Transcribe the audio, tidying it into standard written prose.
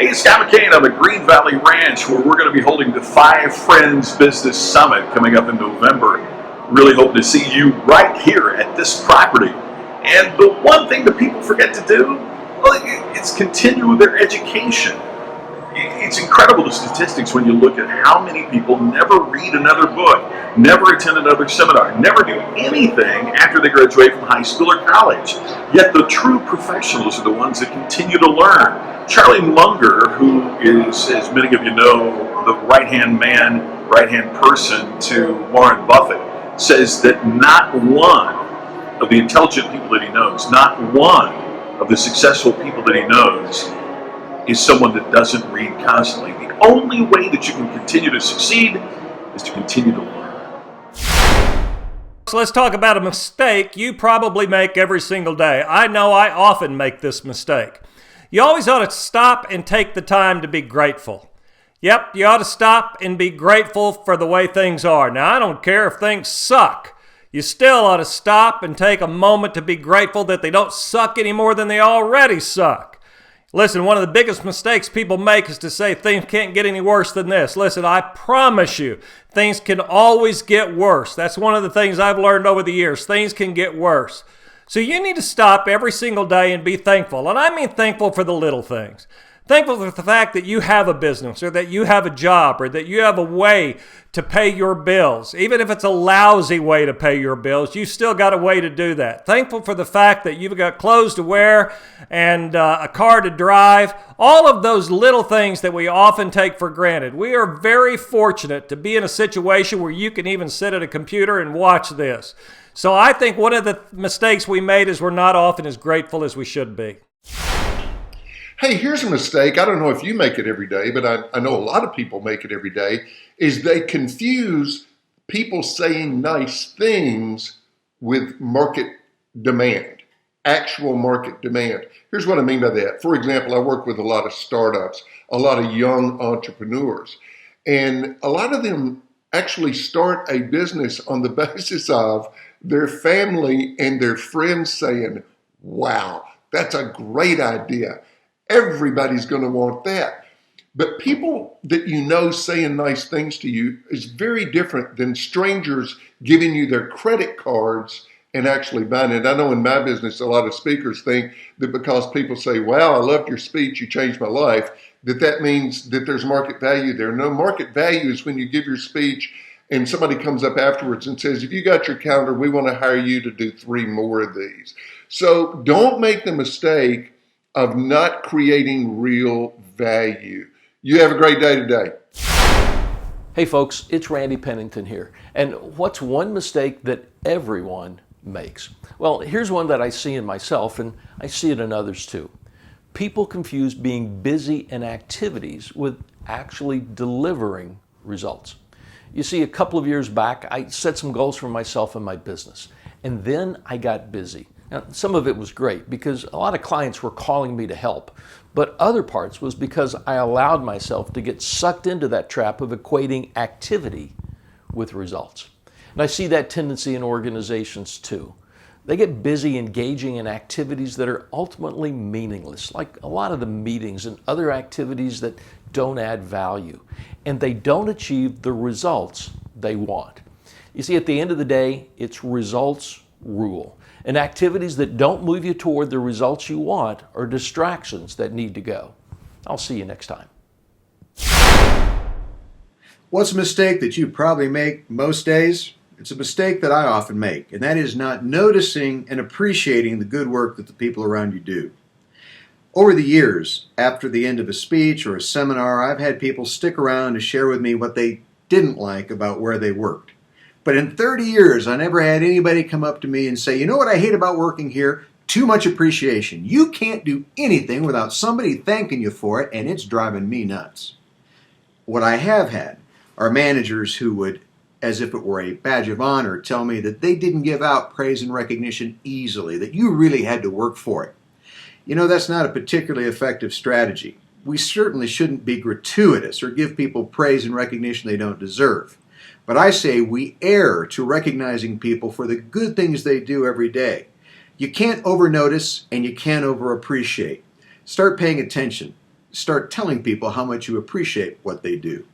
Hey, it's Scott McKain on the Green Valley Ranch, where we're going to be holding the Five Friends Business Summit coming up in November. Really hope to see you right here at this property. And the one thing that people forget to do, well, it's continue their education. It's incredible, the statistics, when you look at how many people never read another book, never attend another seminar, never do anything after they graduate from high school or college. Yet the true professionals are the ones that continue to learn. Charlie Munger, who is, as many of you know, the right-hand man, right-hand person to Warren Buffett, says that not one of the intelligent people that he knows, not one of the successful people that he knows is someone that doesn't read constantly. The only way that you can continue to succeed is to continue to learn. So let's talk about a mistake you probably make every single day. I know I often make this mistake. You always ought to stop and take the time to be grateful. Yep, you ought to stop and be grateful for the way things are. Now, I don't care if things suck. You still ought to stop and take a moment to be grateful that they don't suck any more than they already suck. Listen, one of the biggest mistakes people make is to say things can't get any worse than this. Listen, I promise you, things can always get worse. That's one of the things I've learned over the years. Things can get worse. So you need to stop every single day and be thankful. And I mean thankful for the little things. Thankful for the fact that you have a business, or that you have a job, or that you have a way to pay your bills. Even if it's a lousy way to pay your bills, you still got a way to do that. Thankful for the fact that you've got clothes to wear and a car to drive. All of those little things that we often take for granted. We are very fortunate to be in a situation where you can even sit at a computer and watch this. So I think one of the mistakes we made is we're not often as grateful as we should be. Hey, here's a mistake. I don't know if you make it every day, but I know a lot of people make it every day, is they confuse people saying nice things with market demand, actual market demand. Here's what I mean by that. For example, I work with a lot of startups, a lot of young entrepreneurs, and a lot of them actually start a business on the basis of their family and their friends saying, wow, that's a great idea. Everybody's going to want that. But people that you know saying nice things to you is very different than strangers giving you their credit cards and actually buying it. I know in my business, a lot of speakers think that because people say, wow, I loved your speech, you changed my life, that means that there's market value there. No, market value is when you give your speech and somebody comes up afterwards and says, if you got your calendar, we want to hire you to do 3 more of these. So don't make the mistake of not creating real value. You have a great day today. Hey folks, it's Randy Pennington here. And what's one mistake that everyone makes? Well, here's one that I see in myself, and I see it in others too. People confuse being busy in activities with actually delivering results. You see, a couple of years back, I set some goals for myself and my business, and then I got busy. Now, some of it was great because a lot of clients were calling me to help, but other parts was because I allowed myself to get sucked into that trap of equating activity with results. And I see that tendency in organizations too. They get busy engaging in activities that are ultimately meaningless, like a lot of the meetings and other activities that don't add value, and they don't achieve the results they want. You see, at the end of the day, it's results rule. And activities that don't move you toward the results you want are distractions that need to go. I'll see you next time. What's a mistake that you probably make most days? It's a mistake that I often make, and that is not noticing and appreciating the good work that the people around you do. Over the years, after the end of a speech or a seminar, I've had people stick around to share with me what they didn't like about where they worked. But in 30 years, I never had anybody come up to me and say, you know what I hate about working here? Too much appreciation. You can't do anything without somebody thanking you for it, and it's driving me nuts. What I have had are managers who would, as if it were a badge of honor, tell me that they didn't give out praise and recognition easily, that you really had to work for it. You know, that's not a particularly effective strategy. We certainly shouldn't be gratuitous or give people praise and recognition they don't deserve. But I say we err to recognizing people for the good things they do every day. You can't over-notice and you can't over-appreciate. Start paying attention. start telling people how much you appreciate what they do.